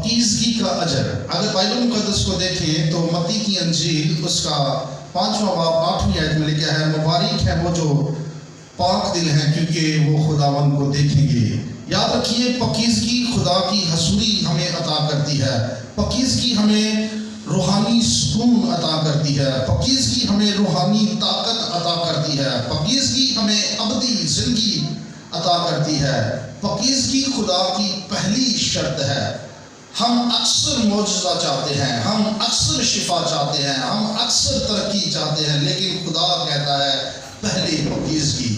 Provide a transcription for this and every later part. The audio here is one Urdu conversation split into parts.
پاکیزگی کا اجر۔ اگر بائبل مقدس کو دیکھیں تو متی کی انجیل اس کا 5واں باب 8ویں آیت میں لکھا ہے، مبارک ہے وہ جو پاک دل ہیں کیونکہ وہ خداوند کو دیکھیں گے۔ یاد رکھیے پاکیزگی خدا کی حضوری ہمیں عطا کرتی ہے، پاکیزگی ہمیں روحانی سکون عطا کرتی ہے، پاکیزگی ہمیں روحانی طاقت عطا کرتی ہے، پاکیزگی ہمیں ابدی زندگی عطا کرتی ہے۔ پاکیزگی خدا کی پہلی شرط ہے۔ ہم اکثر معجزہ چاہتے ہیں، ہم اکثر شفا چاہتے ہیں، ہم اکثر ترقی چاہتے ہیں، لیکن خدا کہتا ہے پہلی پاکیزگی۔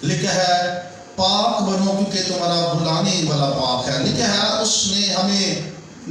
لکھا ہے پاک بنو کیونکہ تمہارا بلانے والا پاک ہے۔ لکھا ہے اس نے ہمیں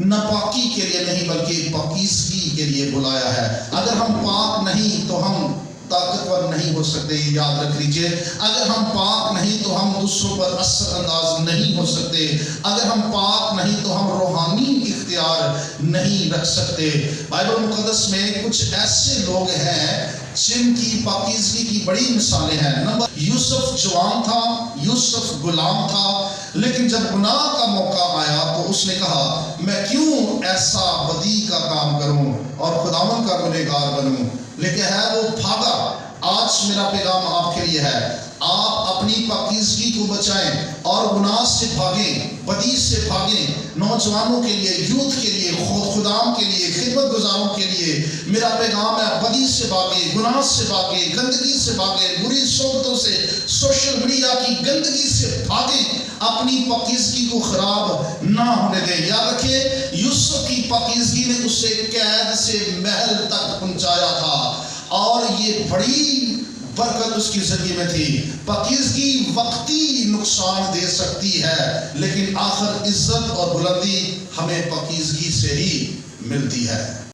ناپاکی کے لیے نہیں بلکہ پاکیزگی کے لیے بلایا ہے۔ اگر ہم پاک نہیں تو ہم طاقتور نہیں ہو سکتے، یاد رکھ لیجئے۔ اگر ہم پاک نہیں تو ہم دوسروں پر اثر انداز نہیں ہو سکتے، اگر ہم پاک نہیں تو ہم روحانی اختیار نہیں رکھ سکتے۔ بائبل مقدس میں کچھ ایسے لوگ ہیں جن کی پاکیزگی کی بڑی مثالیں ہیں۔ نمبر یوسف جوان تھا، یوسف غلام تھا، لیکن جب گناہ کا موقع آیا تو اس نے کہا میں کیوں ایسا بدی کا کام کروں اور خداوند کا گنہگار بنوں۔ لیکن ہے وہ بھاگا۔ آج میرا پیغام آپ کے لیے ہے، آپ اپنی پاکیزگی کو بچائیں اور گناہ سے بھاگیں، بدی سے بھاگیں۔ نوجوانوں کے لیے، یوتھ کے لیے، خدام کے لیے، خدمت گزاروں کے لیے میرا پیغام ہے، بدی سے بھاگیں، گناہ سے بھاگیں، گندگی سے بھاگیں، بری صحبتوں سے، سوشل میڈیا کی گندگی سے بھاگیں، اپنی پاکیزگی کو خراب نہ ہونے دیں۔ یاد رکھیے یوسف کی پاکیزگی نے اسے قید سے محل تک پہنچایا تھا اور یہ بڑی برکت اس کی زندگی میں تھی۔ پاکیزگی وقتی نقصان دے سکتی ہے لیکن آخر عزت اور بلندی ہمیں پاکیزگی سے ہی ملتی ہے۔